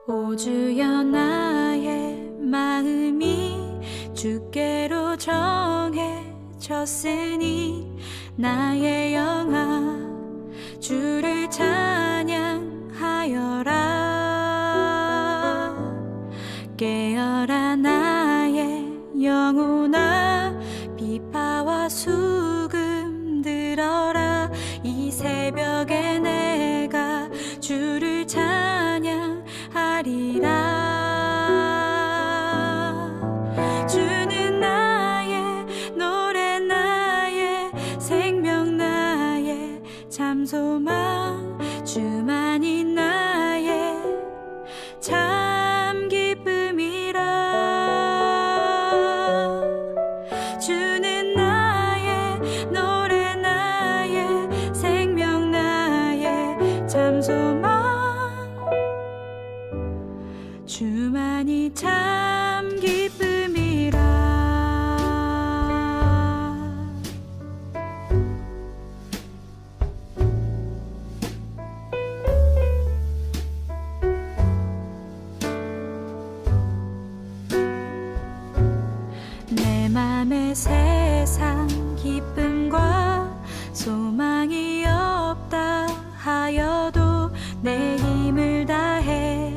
오 주여 나의 마음이 주께로 정해졌으니 나의 영아 주를 찬양하여라. 깨어라 나의 영혼아 비파와 수금 들어라. 이 새벽에 내가 주를 찬양하리라. 주는 나의 노래 나의 생명 나의 참소망 주만이 나의 참 기쁨이라. 주는 나의 노래 나의 생명 나의 참소망 주만이 참 기쁨이라. 내 맘에 세상 기쁨과 소망이 없다 하여도 내 힘을 다해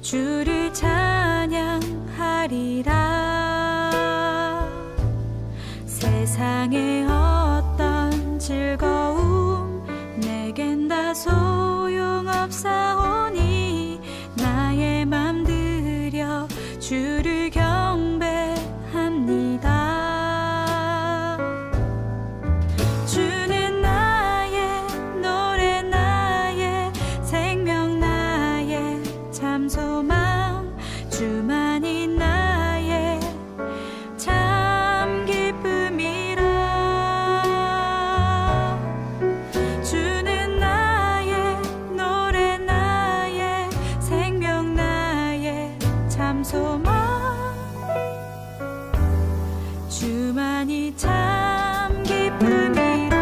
주를 찬양하리라. 세상의 어떤 즐거움 내겐 다 소용없사오니 나의 맘 들여 주를 경배합니다. 주는 나의 노래 나의 생명 나의 참소망 주만이 나의 참 기쁨이라. 주는 나의 노래 나의 생명 나의 참소망 주만이 참 기쁨이라.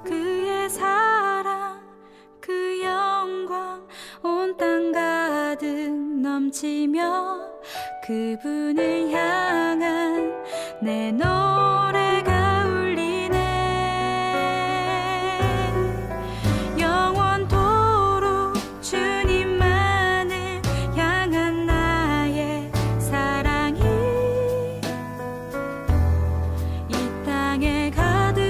그의 사랑 그 영광 온 땅 가득 넘치며 그분을 향한 내 노래가 울리네. 영원토록 주님만을 향한 나의 사랑이 이 땅에 가득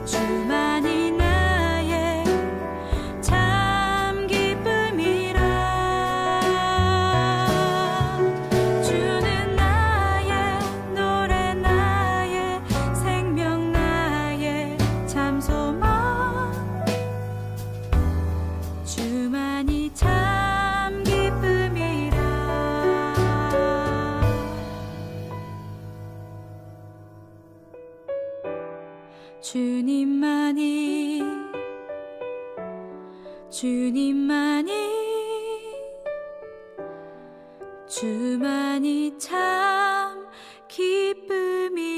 주만이 나의 참 기쁨이라. 주는 나의 노래 나의 생명 나의 참소망 주만이 참 기쁨이라. 주님만이 주만이 참 기쁨이라.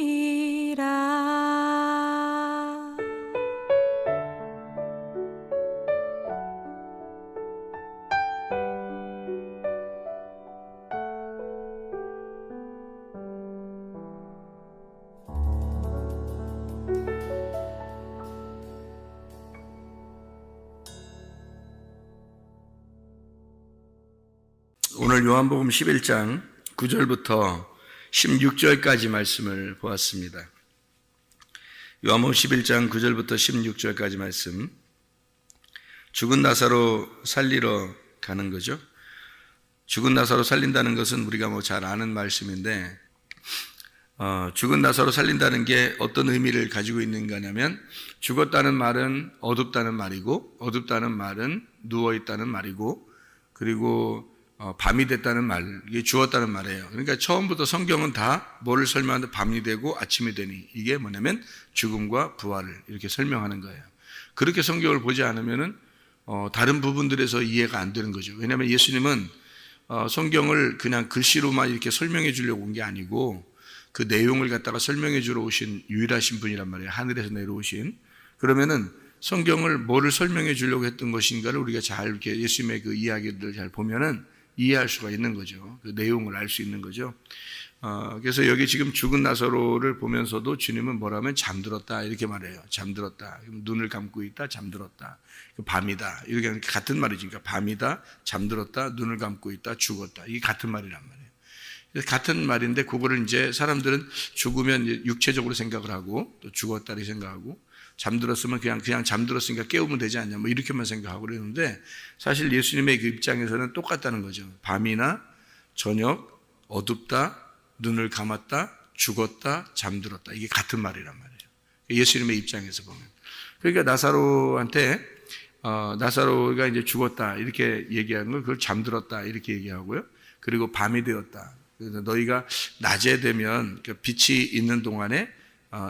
오늘 요한복음 11장 9절부터 16절까지 말씀을 보았습니다. 요한복음 11장 9절부터 16절까지 말씀, 죽은 나사로 살리러 가는 거죠. 죽은 나사로 살린다는 것은 우리가 잘 아는 말씀인데, 죽은 나사로 살린다는 게 어떤 의미를 가지고 있는가냐면, 죽었다는 말은 어둡다는 말이고, 어둡다는 말은 누워있다는 말이고, 그리고 밤이 됐다는 말, 이게 죽었다는 말이에요. 그러니까 처음부터 성경은 다 뭐를 설명하는데 밤이 되고 아침이 되니, 이게 뭐냐면 죽음과 부활을 이렇게 설명하는 거예요. 그렇게 성경을 보지 않으면은 다른 부분들에서 이해가 안 되는 거죠. 왜냐하면 예수님은 성경을 그냥 글씨로만 이렇게 설명해 주려고 온 게 아니고 그 내용을 갖다가 설명해 주러 오신 유일하신 분이란 말이에요. 하늘에서 내려오신. 그러면은 성경을 뭐를 설명해 주려고 했던 것인가를 우리가 잘 이렇게 예수님의 그 이야기들을 잘 보면은 이해할 수가 있는 거죠. 그 내용을 알 수 있는 거죠. 그래서 여기 지금 죽은 나사로를 보면서도 주님은 뭐라면 잠들었다 이렇게 말해요. 잠들었다. 눈을 감고 있다. 잠들었다. 밤이다. 이렇게 같은 말이지. 그러니까 밤이다. 잠들었다. 눈을 감고 있다. 죽었다. 이게 같은 말이란 말이에요. 같은 말인데 그거를 이제 사람들은 죽으면 육체적으로 생각을 하고 또 죽었다 이렇게 생각하고 잠들었으면 그냥 잠들었으니까 깨우면 되지 않냐 뭐 이렇게만 생각하고 그러는데 사실 예수님의 그 입장에서는 똑같다는 거죠. 밤이나 저녁, 어둡다, 눈을 감았다, 죽었다, 잠들었다. 이게 같은 말이란 말이에요. 예수님의 입장에서 보면. 그러니까 나사로한테 나사로가 이제 죽었다 이렇게 얘기하는 걸 그걸 잠들었다 이렇게 얘기하고요. 그리고 밤이 되었다. 그래서 너희가 낮에 되면 빛이 있는 동안에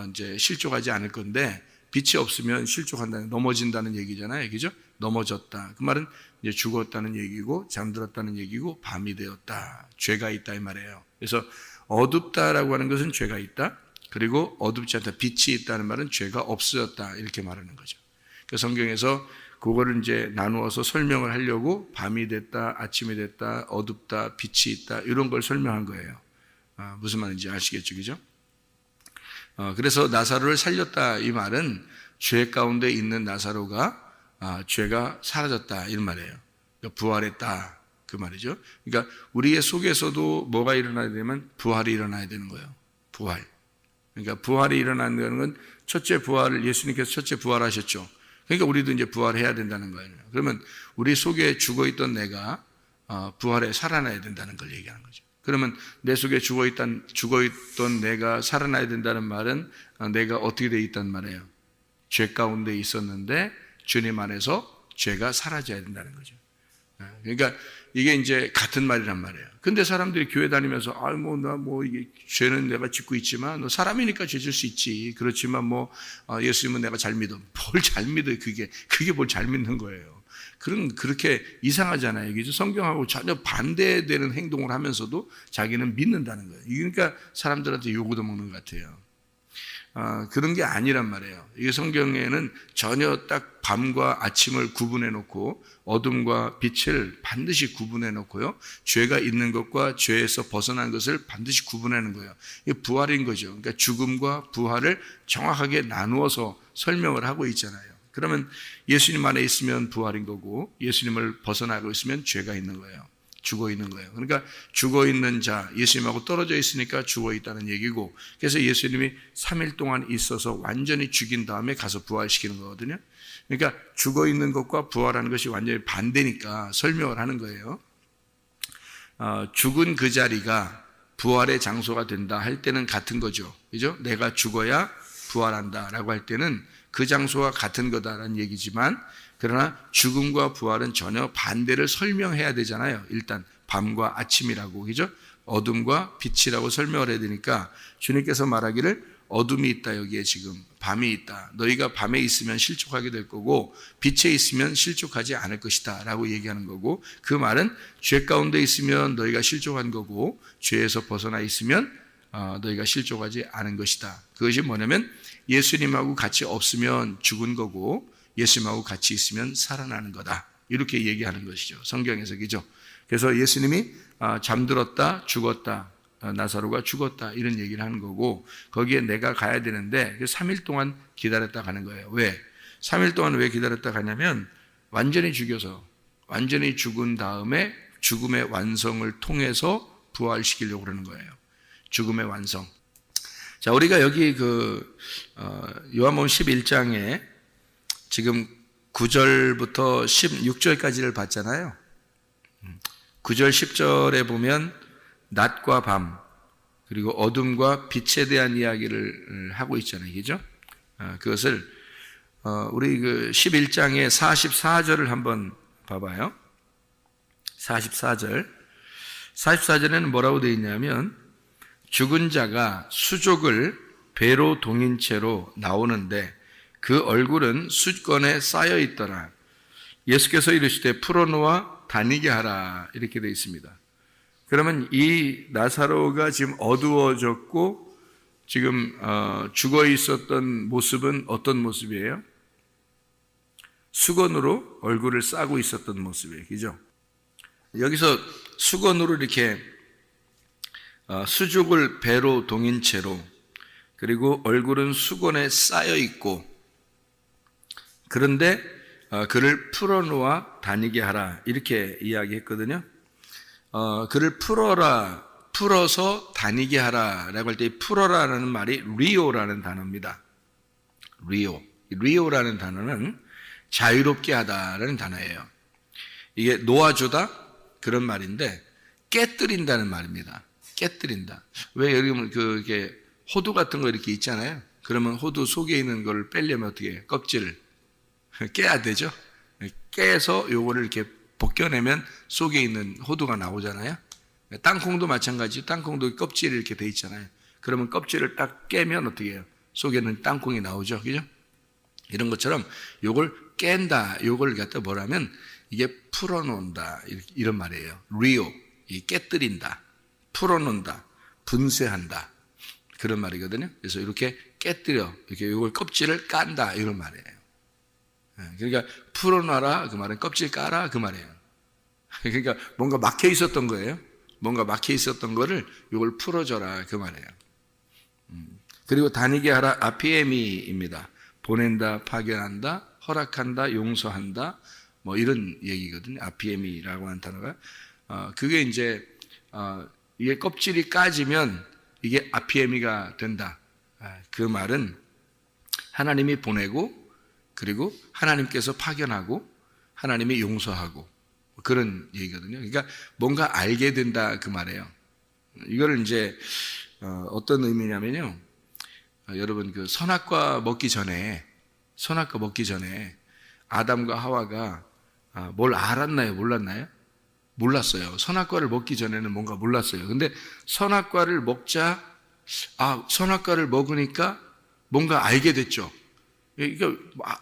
이제 실족하지 않을 건데 빛이 없으면 실족한다는 넘어진다는 얘기잖아요. 그죠? 넘어졌다. 그 말은 이제 죽었다는 얘기고 잠들었다는 얘기고 밤이 되었다. 죄가 있다 이 말이에요. 그래서 어둡다라고 하는 것은 죄가 있다. 그리고 어둡지 않다. 빛이 있다는 말은 죄가 없어졌다. 이렇게 말하는 거죠. 그 성경에서 그거를 이제 나누어서 설명을 하려고 밤이 됐다, 아침이 됐다, 어둡다, 빛이 있다 이런 걸 설명한 거예요. 무슨 말인지 아시겠죠, 그죠? 그래서 나사로를 살렸다 이 말은 죄 가운데 있는 나사로가 죄가 사라졌다 이런 말이에요. 그러니까 부활했다 그 말이죠. 그러니까 우리의 속에서도 뭐가 일어나야 되면 부활이 일어나야 되는 거예요. 부활. 그러니까 부활이 일어나는 건 첫째 부활을 예수님께서 첫째 부활하셨죠. 그러니까 우리도 이제 부활해야 된다는 거예요. 그러면 우리 속에 죽어있던 내가 부활해 살아나야 된다는 걸 얘기하는 거죠. 그러면 내 속에 죽어있던 내가 살아나야 된다는 말은 내가 어떻게 돼 있단 말이에요. 죄 가운데 있었는데 주님 안에서 죄가 사라져야 된다는 거죠. 그러니까 이게 이제 같은 말이란 말이에요. 근데 사람들이 교회 다니면서 이게 죄는 내가 짓고 있지만 너 사람이니까 죄 질 수 있지. 그렇지만 예수님은 내가 잘 믿어. 뭘 잘 믿어? 그게 뭘 잘 믿는 거예요. 그렇게 이상하잖아요. 그죠? 성경하고 전혀 반대되는 행동을 하면서도 자기는 믿는다는 거예요. 그러니까 사람들한테 요구도 먹는 것 같아요. 그런 게 아니란 말이에요. 이게 성경에는 전혀 딱 밤과 아침을 구분해 놓고 어둠과 빛을 반드시 구분해 놓고요. 죄가 있는 것과 죄에서 벗어난 것을 반드시 구분하는 거예요. 이게 부활인 거죠. 그러니까 죽음과 부활을 정확하게 나누어서 설명을 하고 있잖아요. 그러면 예수님 안에 있으면 부활인 거고 예수님을 벗어나고 있으면 죄가 있는 거예요. 죽어 있는 거예요. 그러니까 죽어 있는 자, 예수님하고 떨어져 있으니까 죽어 있다는 얘기고, 그래서 예수님이 3일 동안 있어서 완전히 죽인 다음에 가서 부활시키는 거거든요. 그러니까 죽어 있는 것과 부활하는 것이 완전히 반대니까 설명을 하는 거예요. 죽은 그 자리가 부활의 장소가 된다 할 때는 같은 거죠. 그죠? 내가 죽어야 부활한다 라고 할 때는 그 장소와 같은 거다라는 얘기지만, 그러나 죽음과 부활은 전혀 반대를 설명해야 되잖아요. 일단 밤과 아침이라고, 그죠? 어둠과 빛이라고 설명을 해야 되니까 주님께서 말하기를 어둠이 있다, 여기에 지금 밤이 있다. 너희가 밤에 있으면 실족하게 될 거고 빛에 있으면 실족하지 않을 것이다 라고 얘기하는 거고, 그 말은 죄 가운데 있으면 너희가 실족한 거고 죄에서 벗어나 있으면 너희가 실족하지 않은 것이다. 그것이 뭐냐면 예수님하고 같이 없으면 죽은 거고 예수님하고 같이 있으면 살아나는 거다. 이렇게 얘기하는 것이죠. 성경에서, 그죠? 그래서 예수님이 잠들었다, 죽었다, 나사로가 죽었다 이런 얘기를 하는 거고, 거기에 내가 가야 되는데 3일 동안 기다렸다 가는 거예요. 왜? 3일 동안 왜 기다렸다 가냐면 완전히 죽여서 완전히 죽은 다음에 죽음의 완성을 통해서 부활시키려고 그러는 거예요. 죽음의 완성. 자, 우리가 여기 요한복음 11장에 지금 9절부터 16절까지를 봤잖아요. 9절 10절에 보면 낮과 밤, 그리고 어둠과 빛에 대한 이야기를 하고 있잖아요. 그죠? 그것을 우리 그 11장의 44절을 한번 봐봐요. 44절. 44절에는 뭐라고 되어 있냐면 죽은 자가 수족을 배로 동인 채로 나오는데 그 얼굴은 숫건에 쌓여 있더라. 예수께서 이르시되 풀어놓아 다니게 하라. 이렇게 되어 있습니다. 그러면 이 나사로가 지금 어두워졌고 지금 죽어 있었던 모습은 어떤 모습이에요? 수건으로 얼굴을 싸고 있었던 모습이에요. 그죠? 여기서 수건으로 이렇게 수족을 배로 동인 채로 그리고 얼굴은 수건에 쌓여 있고 그런데 그를 풀어놓아 다니게 하라 이렇게 이야기했거든요. 그를 풀어서 다니게 하라라고 할 때 풀어라라는 말이 리오라는 단어입니다. 리오라는 단어는 자유롭게 하다라는 단어예요. 이게 놓아주다 그런 말인데 깨뜨린다는 말입니다. 깨뜨린다. 왜 여러분 그게 호두 같은 거 이렇게 있잖아요. 그러면 호두 속에 있는 걸 빼려면 어떻게 해요? 껍질을 깨야 되죠. 깨서 요거를 이렇게 벗겨내면 속에 있는 호두가 나오잖아요. 땅콩도 마찬가지. 땅콩도 껍질이 이렇게 돼 있잖아요. 그러면 껍질을 딱 깨면 어떻게 해요? 속에는 땅콩이 나오죠. 그죠? 이런 것처럼 요걸 깬다. 요걸 갖다 뭐라면 이게 풀어놓는다. 이런 말이에요. 리오. 깨뜨린다. 풀어놓는다. 분쇄한다. 그런 말이거든요. 그래서 이렇게 깨뜨려. 이렇게 요걸 껍질을 깐다. 이런 말이에요. 그러니까 풀어놔라. 그 말은 껍질 까라. 그 말이에요. 그러니까 뭔가 막혀 있었던 거예요. 뭔가 막혀 있었던 거를 이걸 풀어줘라. 그 말이에요. 그리고 다니게 하라. 아피에미입니다. 보낸다, 파견한다, 허락한다, 용서한다. 뭐 이런 얘기거든요. 아피에미라고 하는 단어가. 그게 이제, 이게 껍질이 까지면 이게 아피에미가 된다. 그 말은 하나님이 보내고 그리고 하나님께서 파견하고 하나님이 용서하고 그런 얘기거든요. 그러니까 뭔가 알게 된다 그 말이에요. 이거를 이제 어떤 의미냐면요. 여러분 그 선악과 먹기 전에 아담과 하와가 뭘 알았나요? 몰랐나요? 몰랐어요. 선악과를 먹기 전에는 뭔가 몰랐어요. 근데 선악과를 먹자 선악과를 먹으니까 뭔가 알게 됐죠. 그러니까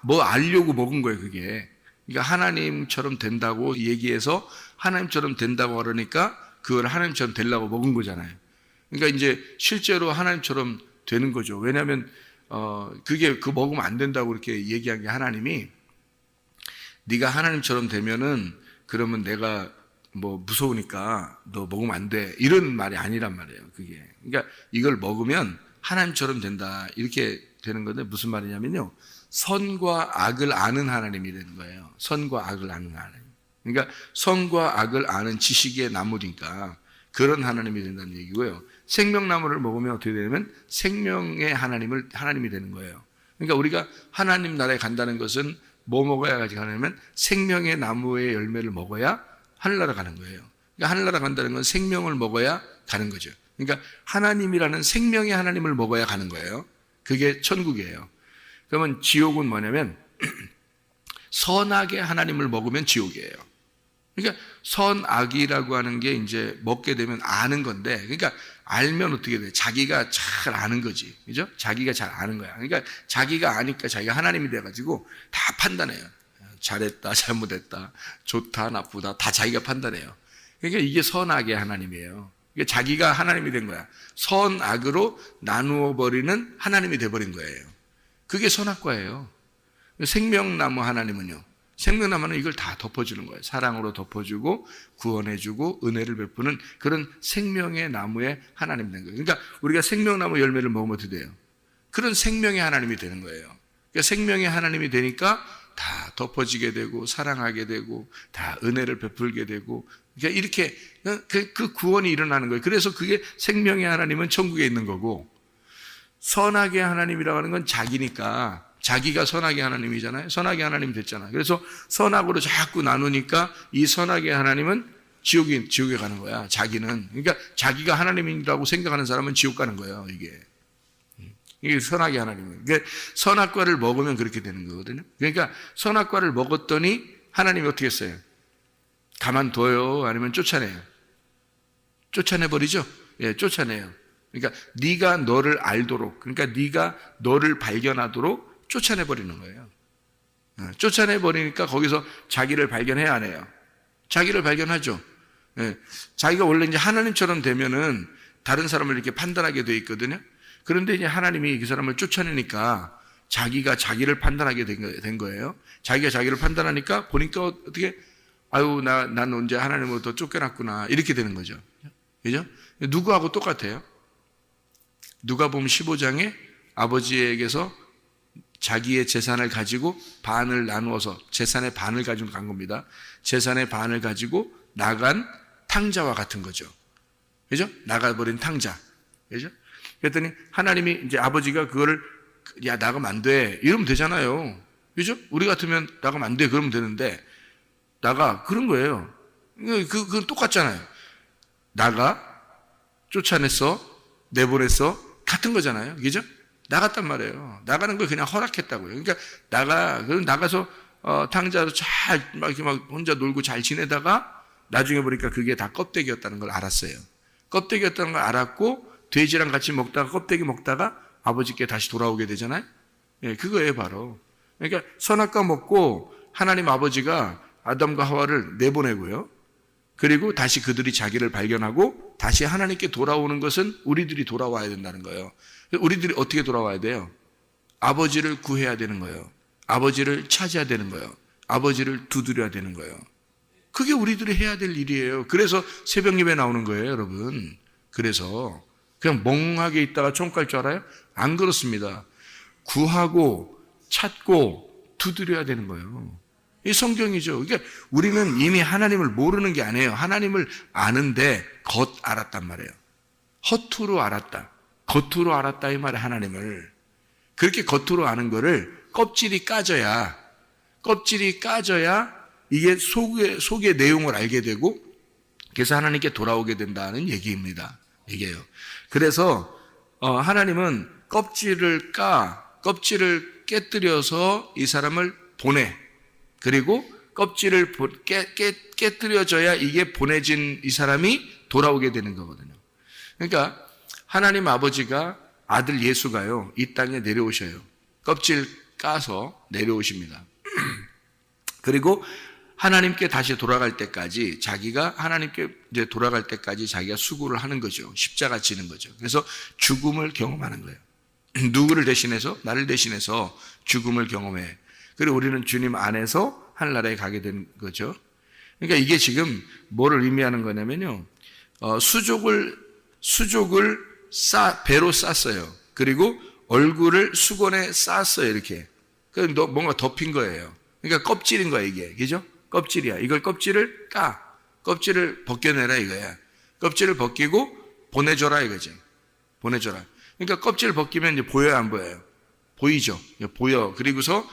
뭐 알려고 먹은 거예요, 그게. 그러니까 하나님처럼 된다고 얘기해서 하나님처럼 된다고 그러니까 그걸 하나님처럼 되려고 먹은 거잖아요. 그러니까 이제 실제로 하나님처럼 되는 거죠. 왜냐하면 그게 먹으면 안 된다고 그렇게 얘기한 게 하나님이 네가 하나님처럼 되면은 그러면 내가 뭐 무서우니까 너 먹으면 안 돼. 이런 말이 아니란 말이에요, 그게. 그러니까 이걸 먹으면 하나님처럼 된다. 이렇게 되는 건데 무슨 말이냐면요. 선과 악을 아는 하나님이 되는 거예요. 선과 악을 아는 하나님. 그러니까 선과 악을 아는 지식의 나무니까 그런 하나님이 된다는 얘기고요. 생명나무를 먹으면 어떻게 되냐면 생명의 하나님이 되는 거예요. 그러니까 우리가 하나님 나라에 간다는 것은 뭐 먹어야 가냐면 생명의 나무의 열매를 먹어야 하늘나라 가는 거예요. 그러니까 하늘나라 간다는 건 생명을 먹어야 가는 거죠. 그러니까 하나님이라는 생명의 하나님을 먹어야 가는 거예요. 그게 천국이에요. 그러면 지옥은 뭐냐면 선악의 하나님을 먹으면 지옥이에요. 그러니까 선악이라고 하는 게 이제 먹게 되면 아는 건데, 그러니까 알면 어떻게 돼? 자기가 잘 아는 거지, 그죠? 자기가 잘 아는 거야. 그러니까 자기가 아니까 자기가 하나님이 돼가지고 다 판단해요. 잘했다, 잘못했다, 좋다, 나쁘다, 다 자기가 판단해요. 그러니까 이게 선악의 하나님이에요. 그러니까 자기가 하나님이 된 거야. 선악으로 나누어 버리는 하나님이 돼버린 거예요. 그게 선악과예요. 생명나무 하나님은요. 생명나무는 이걸 다 덮어주는 거예요. 사랑으로 덮어주고 구원해주고 은혜를 베푸는 그런 생명의 나무의 하나님이 된 거예요. 그러니까 우리가 생명나무 열매를 먹으면 어떻게 돼요? 그런 생명의 하나님이 되는 거예요. 그러니까 생명의 하나님이 되니까 다 덮어지게 되고 사랑하게 되고 다 은혜를 베풀게 되고 그러니까 이렇게 그 구원이 일어나는 거예요. 그래서 그게 생명의 하나님은 천국에 있는 거고 선악의 하나님이라고 하는 건 자기니까 자기가 선악의 하나님이잖아요. 선악의 하나님이 됐잖아요. 그래서 선악으로 자꾸 나누니까 이 선악의 하나님은 지옥에 가는 거야. 자기는. 그러니까 자기가 하나님이라고 생각하는 사람은 지옥 가는 거예요. 이게 선악의 하나님이에요. 그러니까 선악과를 먹으면 그렇게 되는 거거든요. 그러니까 선악과를 먹었더니 하나님이 어떻게 했어요? 가만둬요? 아니면 쫓아내요? 쫓아내버리죠? 예, 쫓아내요. 그러니까 네가 너를 알도록, 그러니까 네가 너를 발견하도록 쫓아내버리는 거예요. 쫓아내버리니까 거기서 자기를 발견해야 안 해요? 자기를 발견하죠. 예, 자기가 원래 이제 하나님처럼 되면은 다른 사람을 이렇게 판단하게 돼 있거든요. 그런데 이제 하나님이 그 사람을 쫓아내니까 자기가 자기를 판단하게 된 거예요. 자기가 자기를 판단하니까 보니까 어떻게, 아유, 난 언제 하나님으로부터 쫓겨났구나. 이렇게 되는 거죠. 그죠? 누구하고 똑같아요? 누가복음 15장에 아버지에게서 자기의 재산을 가지고 반을 나누어서 재산의 반을 가지고 간 겁니다. 재산의 반을 가지고 나간 탕자와 같은 거죠. 그죠? 나가버린 탕자. 그죠? 그랬더니 하나님이 이제 아버지가 그거를 야, 나가면 안 돼. 이러면 되잖아요. 그죠? 우리 같으면 나가면 안 돼. 그러면 되는데 나가. 그런 거예요. 그건 똑같잖아요. 나가, 쫓아냈어, 내보냈어, 같은 거잖아요. 그죠? 나갔단 말이에요. 나가는 걸 그냥 허락했다고요. 그러니까 나가서 탕자로 막 이렇게 막 혼자 놀고 잘 지내다가 나중에 보니까 그게 다 껍데기였다는 걸 알았어요. 껍데기였다는 걸 알았고 돼지랑 같이 먹다가 껍데기 먹다가 아버지께 다시 돌아오게 되잖아요. 예, 그거예요, 바로. 그러니까 선악과 먹고 하나님 아버지가 아담과 하와를 내보내고요. 그리고 다시 그들이 자기를 발견하고 다시 하나님께 돌아오는 것은 우리들이 돌아와야 된다는 거예요. 우리들이 어떻게 돌아와야 돼요? 아버지를 구해야 되는 거예요. 아버지를 찾아야 되는 거예요. 아버지를 두드려야 되는 거예요. 그게 우리들이 해야 될 일이에요. 그래서 새벽 예배 나오는 거예요, 여러분. 그래서 그냥 멍하게 있다가 총 깔 줄 알아요? 안 그렇습니다. 구하고 찾고 두드려야 되는 거예요. 이 성경이죠. 그러니까 우리는 이미 하나님을 모르는 게 아니에요. 하나님을 아는데 겉 알았단 말이에요. 허투루 알았다. 겉으로 알았다 이 말이에요. 하나님을. 그렇게 겉으로 아는 거를 껍질이 까져야 이게 속의 내용을 알게 되고 그래서 하나님께 돌아오게 된다는 얘기입니다. 얘기예요. 그래서 하나님은 껍질을 깨뜨려서 이 사람을 보내. 그리고 껍질을 깨뜨려져야 이게 보내진 이 사람이 돌아오게 되는 거거든요. 그러니까 하나님 아버지가 아들 예수가요, 이 땅에 내려오셔요. 껍질 까서 내려오십니다. 그리고 하나님께 다시 돌아갈 때까지 자기가 하나님께 이제 돌아갈 때까지 자기가 수고를 하는 거죠. 십자가 지는 거죠. 그래서 죽음을 경험하는 거예요. 누구를 대신해서? 나를 대신해서 죽음을 경험해. 그리고 우리는 주님 안에서 하늘나라에 가게 된 거죠. 그러니까 이게 지금 뭐를 의미하는 거냐면요. 수족을 배로 쌌어요. 그리고 얼굴을 수건에 쌌어요. 이렇게. 뭔가 덮인 거예요. 그러니까 껍질인 거야, 이게. 그죠? 껍질이야. 이걸 껍질을 껍질을 벗겨내라 이거야. 껍질을 벗기고 보내줘라 이거지. 보내줘라. 그러니까 껍질을 벗기면 이제 보여요, 안 보여요? 보이죠? 보여. 그리고서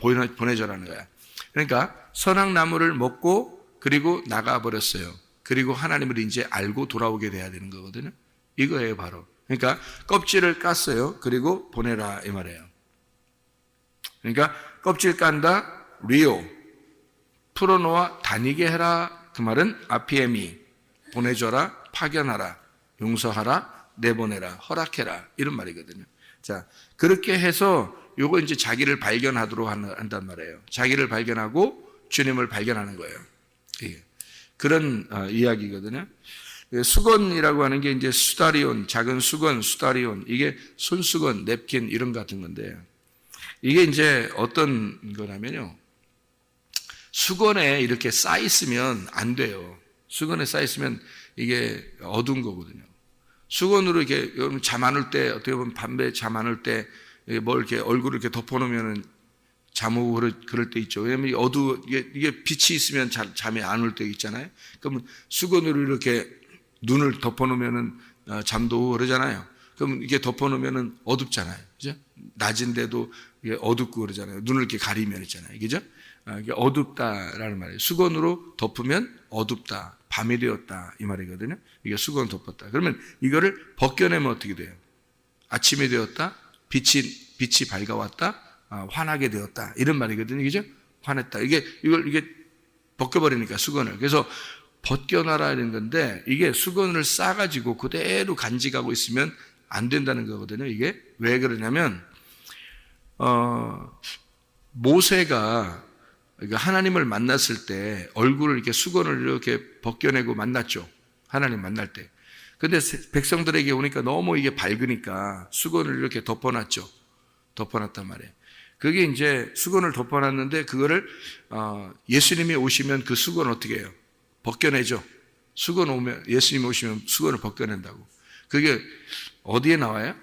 보내줘라는 거야. 그러니까 선악나무를 먹고 그리고 나가버렸어요. 그리고 하나님을 이제 알고 돌아오게 돼야 되는 거거든요. 이거예요, 바로. 그러니까 껍질을 깠어요. 그리고 보내라 이 말이에요. 그러니까 껍질 깐다, 리오. 풀어놓아 다니게 해라. 그 말은 아피에미. 보내줘라, 파견하라, 용서하라, 내보내라, 허락해라. 이런 말이거든요. 자, 그렇게 해서 요거 이제 자기를 발견하도록 한단 말이에요. 자기를 발견하고 주님을 발견하는 거예요. 그런 이야기거든요. 수건이라고 하는 게 이제 수다리온, 작은 수건, 수다리온, 이게 손수건, 냅킨 이런 같은 건데 이게 이제 어떤 거냐면요. 수건에 이렇게 쌓여있으면 안 돼요. 수건에 쌓여있으면 이게 어두운 거거든요. 수건으로 이렇게 여러분 잠 안 올 때 어떻게 보면 밤에 잠 안 올 때 뭘 이렇게 얼굴을 이렇게 덮어놓으면은 잠 오고 그럴 때 있죠. 왜냐면 이게 빛이 있으면 잠이 안 올 때 있잖아요. 그러면 수건으로 이렇게 눈을 덮어놓으면은 잠도 오고 그러잖아요. 그럼 이게 덮어놓으면은 어둡잖아요. 그죠? 낮인데도 이게 어둡고 그러잖아요. 눈을 이렇게 가리면 있잖아요. 그죠? 이게 어둡다라는 말이에요. 수건으로 덮으면 어둡다, 밤이 되었다 이 말이거든요. 이게 수건 덮었다. 그러면 이거를 벗겨내면 어떻게 돼요? 아침이 되었다, 빛이 밝아왔다, 환하게 되었다 이런 말이거든요. 그죠? 환했다. 이게 벗겨버리니까 수건을. 그래서 벗겨놔라 이런 건데 이게 수건을 싸가지고 그대로 간직하고 있으면 안 된다는 거거든요. 이게 왜 그러냐면 모세가 하나님을 만났을 때 얼굴을 이렇게 수건을 이렇게 벗겨내고 만났죠. 하나님 만날 때. 근데 백성들에게 오니까 너무 이게 밝으니까 수건을 이렇게 덮어놨죠. 덮어놨단 말이에요. 그게 이제 수건을 덮어놨는데 그거를 예수님이 오시면 그 수건 어떻게 해요? 벗겨내죠. 예수님이 오시면 수건을 벗겨낸다고. 그게 어디에 나와요?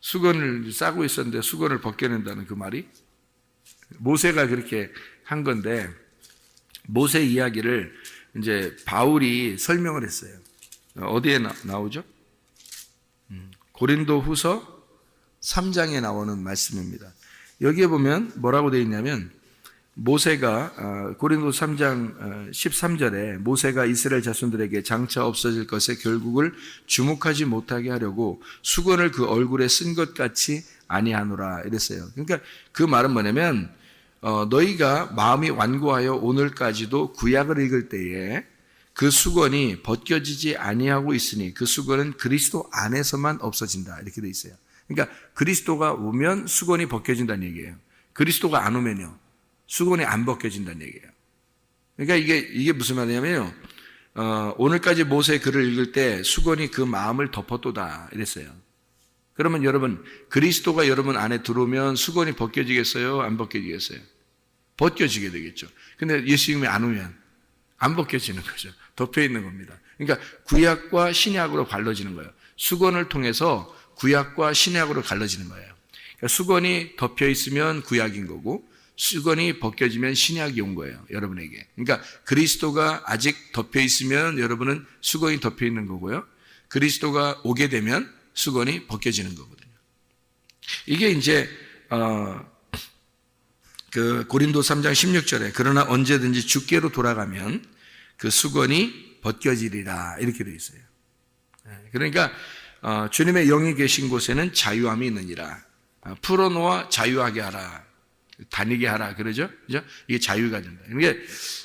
수건을 싸고 있었는데 수건을 벗겨낸다는 그 말이 모세가 그렇게 한 건데 모세 이야기를 이제 바울이 설명을 했어요. 어디에 나오죠? 고린도후서 3장에 나오는 말씀입니다. 여기에 보면 뭐라고 되어 있냐면 모세가 고린도서 3장 13절에 모세가 이스라엘 자손들에게 장차 없어질 것에 결국을 주목하지 못하게 하려고 수건을 그 얼굴에 쓴 것 같이 아니하노라 이랬어요. 그러니까 그 말은 뭐냐면 너희가 마음이 완고하여 오늘까지도 구약을 읽을 때에 그 수건이 벗겨지지 아니하고 있으니 그 수건은 그리스도 안에서만 없어진다 이렇게 되어 있어요. 그러니까 그리스도가 오면 수건이 벗겨진다는 얘기예요. 그리스도가 안 오면요 수건이 안 벗겨진다는 얘기예요. 그러니까 이게 무슨 말이냐면요 오늘까지 모세의 글을 읽을 때 수건이 그 마음을 덮었도다 이랬어요. 그러면 여러분 그리스도가 여러분 안에 들어오면 수건이 벗겨지겠어요? 안 벗겨지겠어요? 벗겨지게 되겠죠. 근데 예수님이 안 오면 안 벗겨지는 거죠. 덮여 있는 겁니다. 그러니까 구약과 신약으로 갈라지는 거예요. 수건을 통해서 구약과 신약으로 갈라지는 거예요. 그러니까 수건이 덮여 있으면 구약인 거고 수건이 벗겨지면 신약이 온 거예요. 여러분에게. 그러니까 그리스도가 아직 덮여 있으면 여러분은 수건이 덮여 있는 거고요. 그리스도가 오게 되면 수건이 벗겨지는 거거든요. 이게 이제 그 고린도 3장 16절에 그러나 언제든지 주께로 돌아가면 그 수건이 벗겨지리라 이렇게 되어 있어요. 그러니까 주님의 영이 계신 곳에는 자유함이 있느니라. 풀어놓아 자유하게 하라. 다니게 하라. 그러죠? 그죠? 이게 자유가 된다. 이게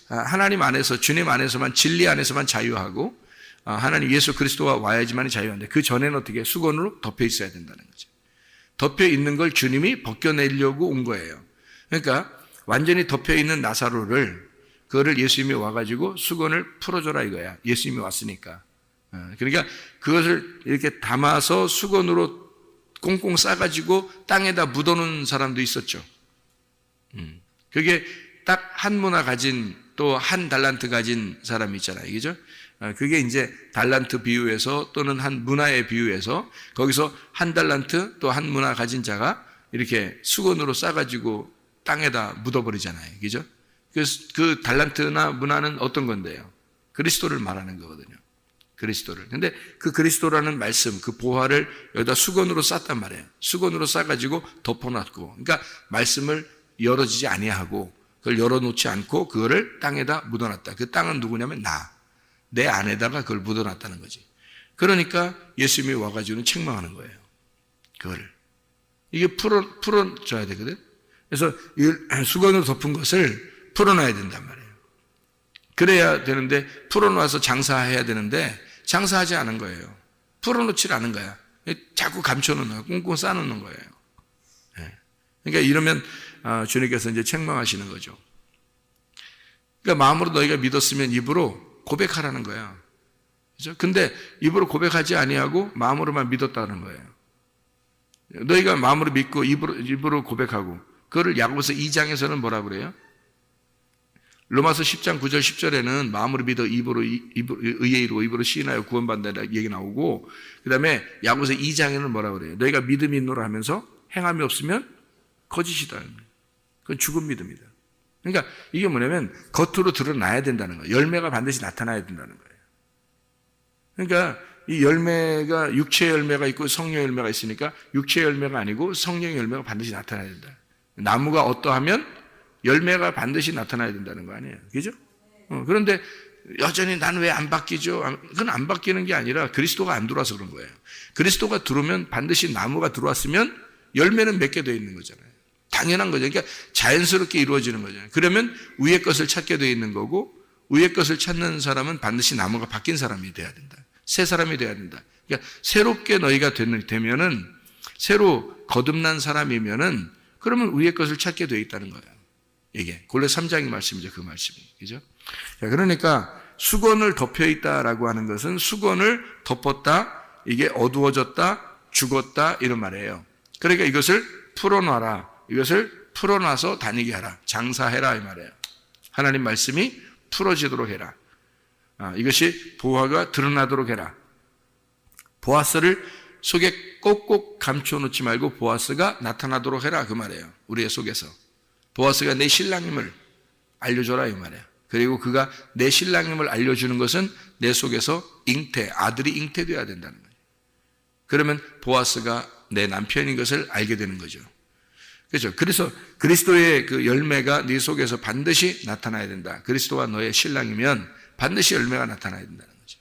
하나님 안에서 주님 안에서만 진리 안에서만 자유하고 하나님 예수 그리스도가 와야지만 자유한데 그 전에는 어떻게 수건으로 덮여 있어야 된다는 거죠. 덮여 있는 걸 주님이 벗겨내려고 온 거예요. 그러니까 완전히 덮여 있는 나사로를 그거를 예수님이 와가지고 수건을 풀어줘라 이거야. 예수님이 왔으니까. 그러니까 그것을 이렇게 담아서 수건으로 꽁꽁 싸가지고 땅에다 묻어놓은 사람도 있었죠. 그게 딱 한 문화 가진 또 한 달란트 가진 사람이 있잖아요. 그죠? 그게 이제 달란트 비유에서 또는 한 문화의 비유에서 거기서 한 달란트 또 한 문화 가진 자가 이렇게 수건으로 싸가지고 땅에다 묻어버리잖아요. 그죠? 그 달란트나 문화는 어떤 건데요? 그리스도를 말하는 거거든요. 그리스도를. 근데 그 그리스도라는 말씀, 그 보화를 여기다 수건으로 쌌단 말이에요. 수건으로 싸가지고 덮어놨고. 그러니까 말씀을 열어지지 아니하고 그걸 열어놓지 않고 그거를 땅에다 묻어놨다. 그 땅은 누구냐면 내 안에다가 그걸 묻어놨다는 거지. 그러니까 예수님이 와가지고는 책망하는 거예요. 그거를. 이게 풀어줘야 되거든. 그래서 수건으로 덮은 것을 풀어놔야 된단 말이에요. 그래야 되는데 풀어놔서 장사해야 되는데 장사하지 않은 거예요. 풀어놓지 않은 거야. 자꾸 감춰놓는 거야. 꽁꽁 싸놓는 거예요. 그러니까 이러면 주님께서 이제 책망하시는 거죠. 그러니까 마음으로 너희가 믿었으면 입으로 고백하라는 거야. 그죠? 근데 입으로 고백하지 아니하고 마음으로만 믿었다는 거예요. 너희가 마음으로 믿고 입으로 고백하고 그거를 야고보서 2장에서는 뭐라고 그래요? 로마서 10장 9절 10절에는 마음으로 믿어 의에 이루고 입으로 시인하여 구원받는다 얘기 나오고 그 다음에 야고보서 2장에는 뭐라고 그래요? 너희가 믿음이 있노라 하면서 행함이 없으면 거짓이다. 그건 죽은 믿음이다. 그러니까 이게 뭐냐면 겉으로 드러나야 된다는 거예요. 열매가 반드시 나타나야 된다는 거예요. 그러니까 이 열매가 육체의 열매가 있고 성령의 열매가 있으니까 육체의 열매가 아니고 성령의 열매가 반드시 나타나야 된다. 나무가 어떠하면 열매가 반드시 나타나야 된다는 거 아니에요. 그죠? 그런데 여전히 난 왜 안 바뀌죠? 그건 안 바뀌는 게 아니라 그리스도가 안 들어와서 그런 거예요. 그리스도가 들어오면 반드시 나무가 들어왔으면 열매는 맺게 되어 있는 거잖아요. 당연한 거죠. 그러니까 자연스럽게 이루어지는 거잖아요. 그러면 위의 것을 찾게 되어 있는 거고, 위의 것을 찾는 사람은 반드시 나무가 바뀐 사람이 돼야 된다. 새 사람이 돼야 된다. 그러니까 새롭게 너희가 되면은, 새로 거듭난 사람이면은, 그러면 위의 것을 찾게 되어 있다는 거예요. 이게 골로 3장의 말씀이죠. 그 말씀이. 그죠? 자, 그러니까 수건을 덮여 있다라고 하는 것은 수건을 덮었다, 이게 어두워졌다, 죽었다, 이런 말이에요. 그러니까 이것을 풀어놔라. 이것을 풀어놔서 다니게 하라. 장사해라, 이 말이에요. 하나님 말씀이 풀어지도록 해라. 이것이 보화가 드러나도록 해라. 보아스를 속에 꼭꼭 감춰놓지 말고 보아스가 나타나도록 해라, 그 말이에요. 우리의 속에서. 보아스가 내 신랑임을 알려줘라, 이 말이에요. 그리고 그가 내 신랑임을 알려주는 것은 내 속에서 아들이 잉태되어야 된다는 거예요. 그러면 보아스가 내 남편인 것을 알게 되는 거죠. 그렇죠? 그래서 그리스도의 그 열매가 네 속에서 반드시 나타나야 된다. 그리스도가 너의 신랑이면 반드시 열매가 나타나야 된다는 거죠.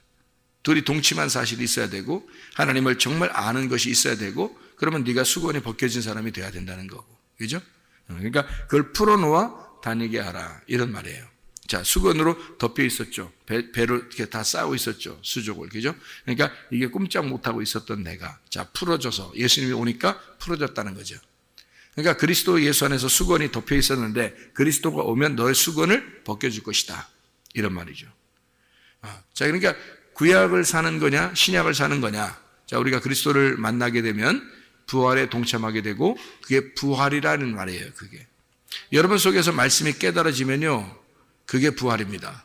둘이 동침한 사실이 있어야 되고, 하나님을 정말 아는 것이 있어야 되고, 그러면 네가 수건이 벗겨진 사람이 돼야 된다는 거고. 그죠? 그러니까 그걸 풀어놓아 다니게 하라, 이런 말이에요. 자, 수건으로 덮여 있었죠. 배로 이렇게 다 쌓고 있었죠. 수족을. 그죠? 그러니까 이게 꼼짝 못하고 있었던 내가, 자, 풀어져서 예수님이 오니까 풀어졌다는 거죠. 그러니까 그리스도 예수 안에서 수건이 덮여 있었는데 그리스도가 오면 너의 수건을 벗겨줄 것이다, 이런 말이죠. 자, 그러니까 구약을 사는 거냐 신약을 사는 거냐. 자, 우리가 그리스도를 만나게 되면 부활에 동참하게 되고, 그게 부활이라는 말이에요. 그게 여러분 속에서 말씀이 깨달아지면요, 그게 부활입니다.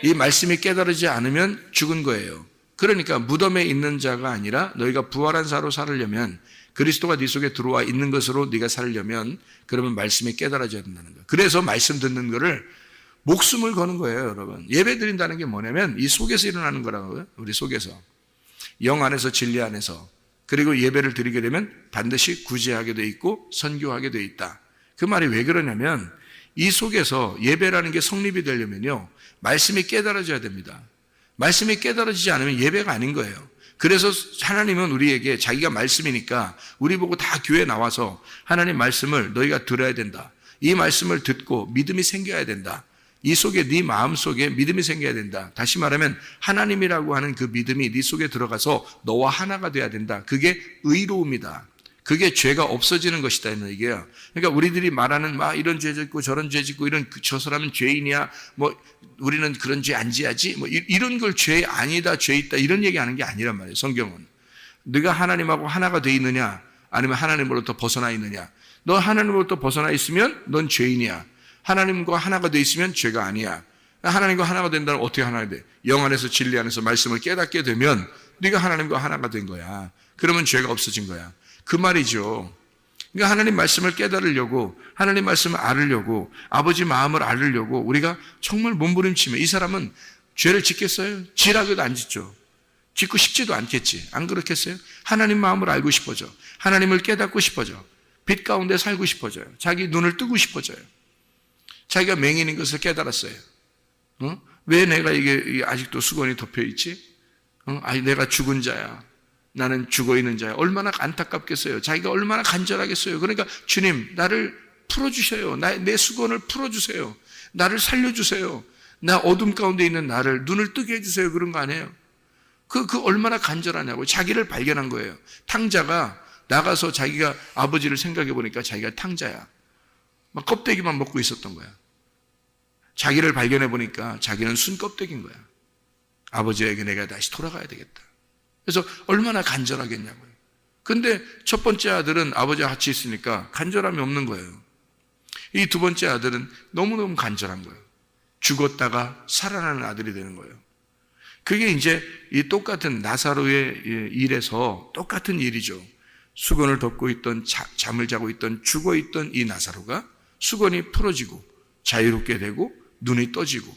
이 말씀이 깨달아지지 않으면 죽은 거예요. 그러니까 무덤에 있는 자가 아니라 너희가 부활한 자로 살으려면, 그리스도가 네 속에 들어와 있는 것으로 네가 살려면, 그러면 말씀이 깨달아져야 된다는 거예요. 그래서 말씀 듣는 거를 목숨을 거는 거예요, 여러분. 예배 드린다는 게 뭐냐면 이 속에서 일어나는 거라고요. 우리 속에서, 영 안에서, 진리 안에서. 그리고 예배를 드리게 되면 반드시 구제하게 돼 있고 선교하게 돼 있다. 그 말이 왜 그러냐면 이 속에서 예배라는 게 성립이 되려면요, 말씀이 깨달아져야 됩니다. 말씀이 깨달아지지 않으면 예배가 아닌 거예요. 그래서 하나님은 우리에게, 자기가 말씀이니까 우리 보고 다 교회에 나와서 하나님 말씀을 너희가 들어야 된다. 이 말씀을 듣고 믿음이 생겨야 된다. 이 속에, 네 마음 속에 믿음이 생겨야 된다. 다시 말하면 하나님이라고 하는 그 믿음이 네 속에 들어가서 너와 하나가 돼야 된다. 그게 의로움이다. 그게 죄가 없어지는 것이다, 이런 얘기예요. 그러니까 우리들이 말하는 이런 죄 짓고 저런 죄 짓고, 이런 저 사람은 죄인이야, 우리는 그런 죄 안 지야지, 이런 걸 죄 아니다, 죄 있다, 이런 얘기하는 게 아니란 말이에요. 성경은 네가 하나님하고 하나가 돼 있느냐, 아니면 하나님으로부터 벗어나 있느냐. 너 하나님으로부터 벗어나 있으면 넌 죄인이야. 하나님과 하나가 돼 있으면 죄가 아니야. 하나님과 하나가 된다면 어떻게 하나가 돼? 영 안에서 진리 안에서 말씀을 깨닫게 되면 네가 하나님과 하나가 된 거야. 그러면 죄가 없어진 거야. 그 말이죠. 그러니까 하나님 말씀을 깨달으려고, 하나님 말씀을 알으려고, 아버지 마음을 알으려고 우리가 정말 몸부림치면, 이 사람은 죄를 짓겠어요? 지라고도 안 짓죠. 짓고 싶지도 않겠지. 안 그렇겠어요? 하나님 마음을 알고 싶어져. 하나님을 깨닫고 싶어져. 빛 가운데 살고 싶어져요. 자기 눈을 뜨고 싶어져요. 자기가 맹인인 것을 깨달았어요. 왜 내가 이게 아직도 수건이 덮여 있지? 내가 죽은 자야. 나는 죽어있는 자야. 얼마나 안타깝겠어요. 자기가 얼마나 간절하겠어요. 그러니까 주님, 나를 풀어주셔요. 내 수건을 풀어주세요. 나를 살려주세요. 나 어둠 가운데 있는 나를 눈을 뜨게 해주세요. 그런 거 아니에요. 그 얼마나 간절하냐고. 자기를 발견한 거예요. 탕자가 나가서 자기가 아버지를 생각해 보니까 자기가 탕자야. 막 껍데기만 먹고 있었던 거야. 자기를 발견해 보니까 자기는 순 껍데기인 거야. 아버지에게 내가 다시 돌아가야 되겠다. 그래서 얼마나 간절하겠냐고요. 근데 첫 번째 아들은 아버지와 같이 있으니까 간절함이 없는 거예요. 이 두 번째 아들은 너무너무 간절한 거예요. 죽었다가 살아나는 아들이 되는 거예요. 그게 이제 이 똑같은 나사로의 일에서 똑같은 일이죠. 수건을 덮고 있던, 잠을 자고 있던, 죽어 있던 이 나사로가 수건이 풀어지고 자유롭게 되고 눈이 떠지고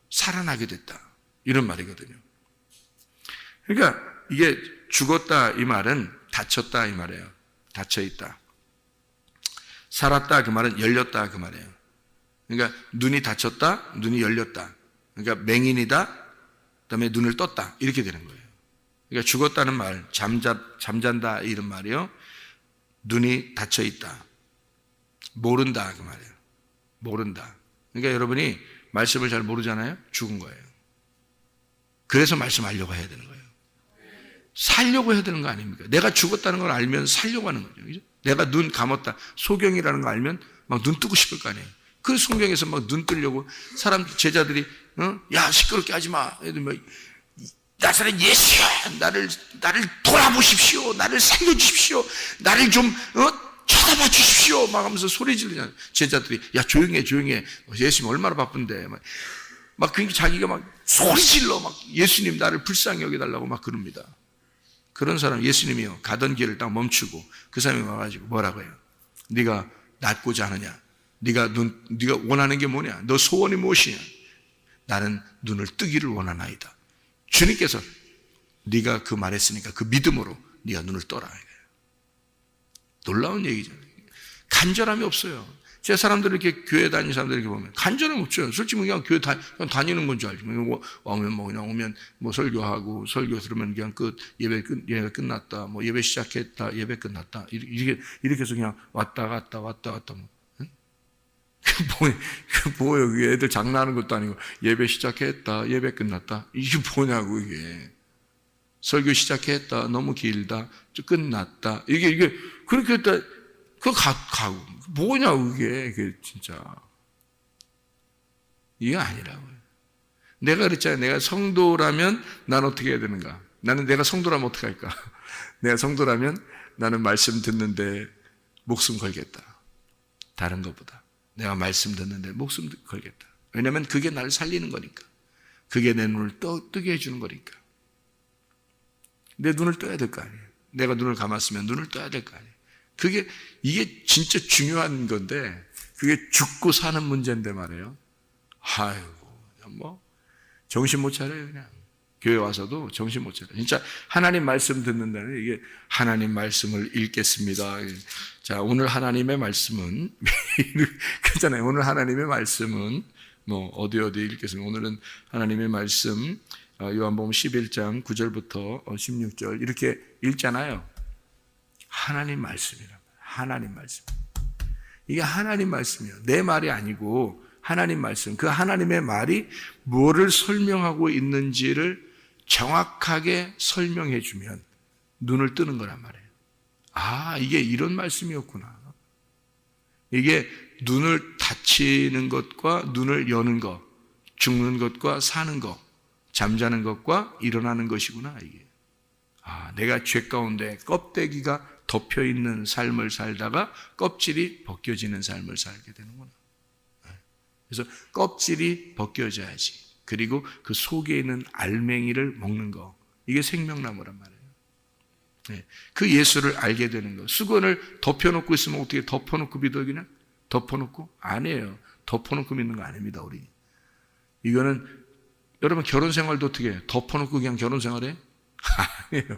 살아나게 됐다, 이런 말이거든요. 그러니까 이게 죽었다 이 말은 닫혔다 이 말이에요. 닫혀있다. 살았다 그 말은 열렸다 그 말이에요. 그러니까 눈이 닫혔다, 눈이 열렸다. 그러니까 맹인이다, 그다음에 눈을 떴다. 이렇게 되는 거예요. 그러니까 죽었다는 말, 잠잔다 이런 말이요. 눈이 닫혀 있다. 모른다 그 말이에요. 모른다. 그러니까 여러분이 말씀을 잘 모르잖아요. 죽은 거예요. 그래서 말씀하려고 해야 되는 거예요. 살려고 해야 되는 거 아닙니까? 내가 죽었다는 걸 알면 살려고 하는 거죠. 그죠? 내가 눈 감았다. 소경이라는 거 알면 막 눈 뜨고 싶을 거 아니에요. 그 성경에서 막 눈 뜨려고 사람 제자들이 야 시끄럽게 하지 마. 뭐, 나사렛 예수야 나를 돌아보십시오. 나를 살려주십시오. 나를 좀 쳐다봐 주십시오. 막 하면서 소리 지르잖아요. 제자들이 야 조용해. 예수님 얼마나 바쁜데. 막 그러니까 자기가 막 소리 질러 막 예수님 나를 불쌍히 여겨달라고 막 그럽니다. 그런 사람 예수님이요 가던 길을 딱 멈추고 그 사람이 와가지고 뭐라고 해요? 네가 낫고자 하느냐? 네가 원하는 게 뭐냐? 너 소원이 무엇이냐? 나는 눈을 뜨기를 원하나이다. 주님께서 네가 그 말했으니까 그 믿음으로 네가 눈을 떠라. 놀라운 얘기죠. 간절함이 없어요. 제 사람들 이렇게 교회 다니는 사람들 이렇게 보면 간절함 없죠. 솔직히 그냥 교회 그냥 다니는 건 줄 알죠. 오면 설교하고 설교 들으면 그냥 예배 끝났다. 뭐 예배 시작했다. 예배 끝났다. 이렇게 해서 그냥 왔다 갔다 뭐. 응? 뭐예요? 그게 애들 장난하는 것도 아니고 예배 시작했다. 예배 끝났다. 이게 뭐냐고 이게. 설교 시작했다. 너무 길다. 끝났다. 이게 그렇게 했다. 그거 가고. 뭐냐고, 이게 진짜. 이게 아니라고요. 내가 그랬잖아요. 내가 성도라면 난 어떻게 해야 되는가? 나는 내가 성도라면 어떻게 할까? 내가 성도라면 나는 말씀 듣는데 목숨 걸겠다. 다른 것보다. 내가 말씀 듣는데 목숨 걸겠다. 왜냐하면 그게 나를 살리는 거니까. 그게 내 눈을 뜨게 해주는 거니까. 내 눈을 떠야 될 거 아니에요. 내가 눈을 감았으면 눈을 떠야 될 거 아니에요. 이게 진짜 중요한 건데, 그게 죽고 사는 문제인데 말이에요. 아이고, 정신 못 차려요, 그냥. 교회 와서도 정신 못 차려요. 진짜 하나님 말씀 듣는다는 이게 하나님 말씀을 읽겠습니다. 자, 오늘 하나님의 말씀은, 그렇잖아요. 오늘 하나님의 말씀은, 어디 읽겠습니다. 오늘은 하나님의 말씀, 요한복음 11장 9절부터 16절, 이렇게 읽잖아요. 하나님 말씀이란 말이에요. 하나님 말씀. 이게 하나님 말씀이에요. 내 말이 아니고 하나님 말씀. 그 하나님의 말이 뭐를 설명하고 있는지를 정확하게 설명해 주면 눈을 뜨는 거란 말이에요. 아, 이게 이런 말씀이었구나. 이게 눈을 닫히는 것과 눈을 여는 것, 죽는 것과 사는 것, 잠자는 것과 일어나는 것이구나, 이게. 아, 내가 죄 가운데 껍데기가 덮여 있는 삶을 살다가 껍질이 벗겨지는 삶을 살게 되는구나. 그래서 껍질이 벗겨져야지. 그리고 그 속에 있는 알맹이를 먹는 거. 이게 생명나무란 말이에요. 그 예수를 알게 되는 거. 수건을 덮여놓고 있으면 어떻게 덮어놓고 믿어요, 그냥? 덮어놓고? 아니에요. 덮어놓고 믿는 거 아닙니다, 우리. 이거는, 여러분 결혼 생활도 어떻게 해요? 덮어놓고 그냥 결혼 생활해? 아니에요.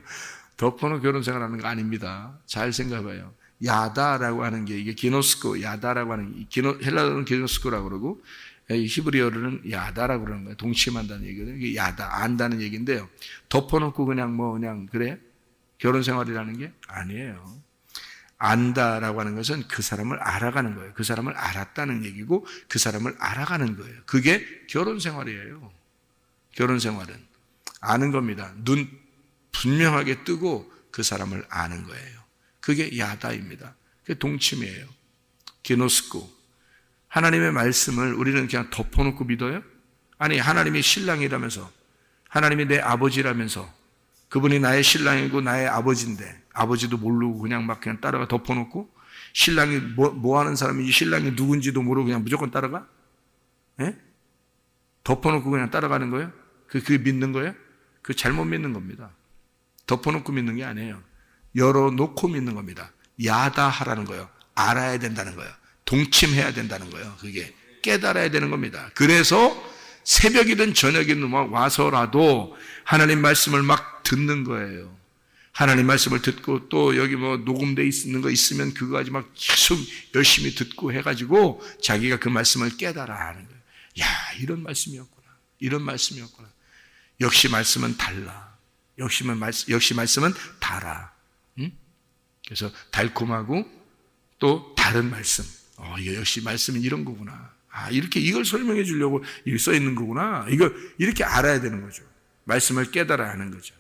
덮어놓고 결혼 생활하는 거 아닙니다. 잘 생각해봐요. 야다라고 하는 게 이게 기노스코, 야다라고 하는 게 헬라어는 기노스코라고 그러고 히브리어로는 야다라고 그러는 거예요. 동침한다는 얘기거든요. 이게 야다, 안다는 얘기인데요. 덮어놓고 그냥 그래? 결혼 생활이라는 게 아니에요. 안다라고 하는 것은 그 사람을 알아가는 거예요. 그 사람을 알았다는 얘기고 그 사람을 알아가는 거예요. 그게 결혼 생활이에요. 결혼 생활은 아는 겁니다. 눈 분명하게 뜨고 그 사람을 아는 거예요. 그게 야다입니다. 그게 동침이에요. 기노스코. 하나님의 말씀을 우리는 그냥 덮어놓고 믿어요? 아니, 하나님이 신랑이라면서, 하나님이 내 아버지라면서, 그분이 나의 신랑이고 나의 아버지인데, 아버지도 모르고 그냥 따라가 덮어놓고, 신랑이 뭐 하는 사람인지, 신랑이 누군지도 모르고 그냥 무조건 따라가? 예? 덮어놓고 그냥 따라가는 거예요? 그게 믿는 거예요? 그 잘못 믿는 겁니다. 덮어놓고 믿는 게 아니에요. 열어놓고 믿는 겁니다. 야다하라는 거예요. 알아야 된다는 거예요. 동침해야 된다는 거예요. 그게 깨달아야 되는 겁니다. 그래서 새벽이든 저녁이든 와서라도 하나님 말씀을 막 듣는 거예요. 하나님 말씀을 듣고 또 여기 뭐 녹음돼 있는 거 있으면 그거 가지고 막 계속 열심히 듣고 해가지고 자기가 그 말씀을 깨달아 하는 거예요. 야, 이런 말씀이었구나. 이런 말씀이었구나. 역시 말씀은 달라. 역시 말씀은 달아. 응? 그래서 달콤하고 또 다른 말씀. 이거 역시 말씀은 이런 거구나. 이렇게 이걸 설명해 주려고 이게 써 있는 거구나. 이걸 이렇게 알아야 되는 거죠. 말씀을 깨달아야 하는 거죠.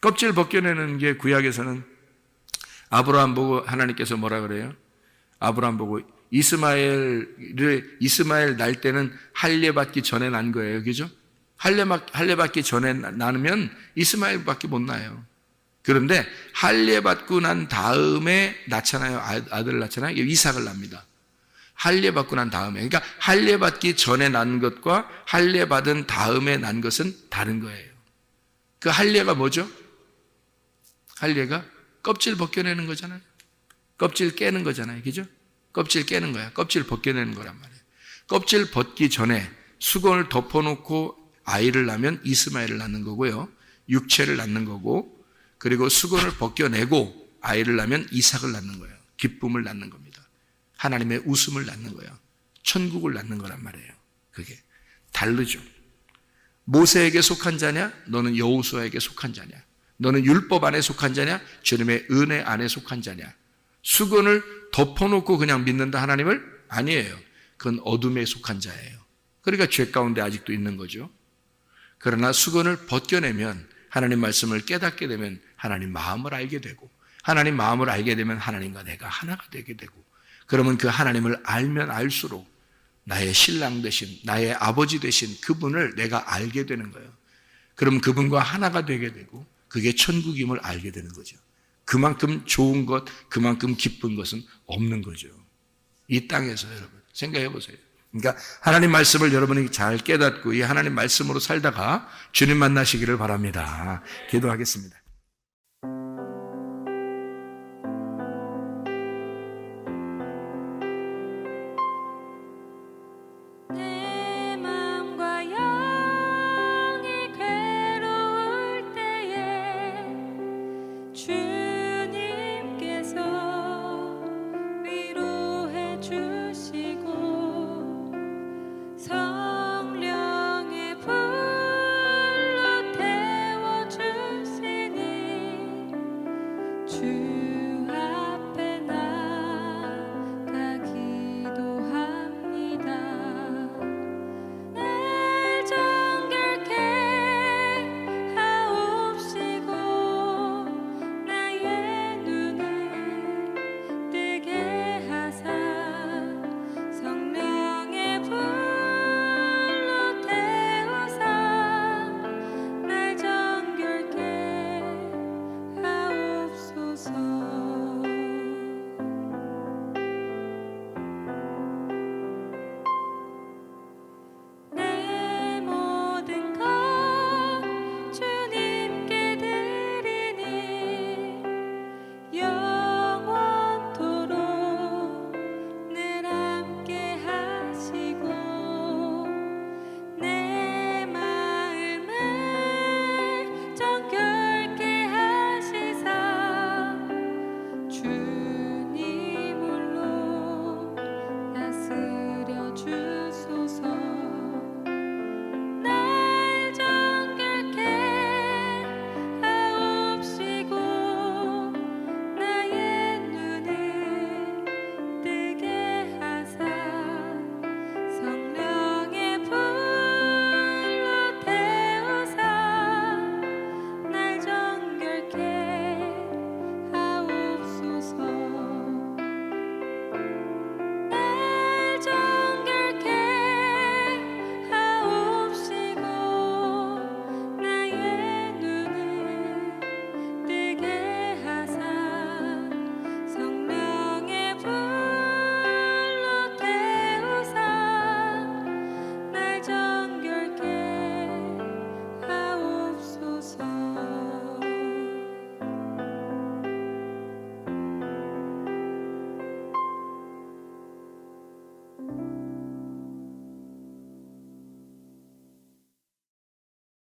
껍질 벗겨내는 게 구약에서는 아브라함 보고 하나님께서 뭐라 그래요? 아브라함 보고 이스마엘 날 때는 할례 받기 전에 난 거예요. 그죠? 할례 받기 전에 나면 이스마엘밖에 못 나요. 그런데 할례 받고 난 다음에 낳잖아요. 아들을 낳잖아요. 이삭을 납니다. 할례 받고 난 다음에. 그러니까 할례 받기 전에 난 것과 할례 받은 다음에 난 것은 다른 거예요. 그 할례가 뭐죠? 할례가 껍질 벗겨내는 거잖아요. 껍질 깨는 거잖아요. 그죠? 껍질 깨는 거야. 껍질 벗겨내는 거란 말이에요. 껍질 벗기 전에 수건을 덮어놓고 아이를 낳으면 이스마엘을 낳는 거고요. 육체를 낳는 거고, 그리고 수건을 벗겨내고 아이를 낳으면 이삭을 낳는 거예요. 기쁨을 낳는 겁니다. 하나님의 웃음을 낳는 거예요. 천국을 낳는 거란 말이에요. 그게 다르죠. 모세에게 속한 자냐? 너는 여호수아에게 속한 자냐? 너는 율법 안에 속한 자냐? 주님의 은혜 안에 속한 자냐? 수건을 덮어놓고 그냥 믿는다 하나님을? 아니에요. 그건 어둠에 속한 자예요. 그러니까 죄 가운데 아직도 있는 거죠. 그러나 수건을 벗겨내면 하나님 말씀을 깨닫게 되면 하나님 마음을 알게 되고, 하나님 마음을 알게 되면 하나님과 내가 하나가 되게 되고, 그러면 그 하나님을 알면 알수록 나의 신랑 되신, 나의 아버지 되신 그분을 내가 알게 되는 거예요. 그럼 그분과 하나가 되게 되고 그게 천국임을 알게 되는 거죠. 그만큼 좋은 것, 그만큼 기쁜 것은 없는 거죠. 이 땅에서 여러분 생각해 보세요. 그러니까 하나님 말씀을 여러분이 잘 깨닫고 이 하나님 말씀으로 살다가 주님 만나시기를 바랍니다. 기도하겠습니다. 내 마음과 영이 괴로울 때에 주님께서 위로해 주시고 성령의 불로 태워 주시니 주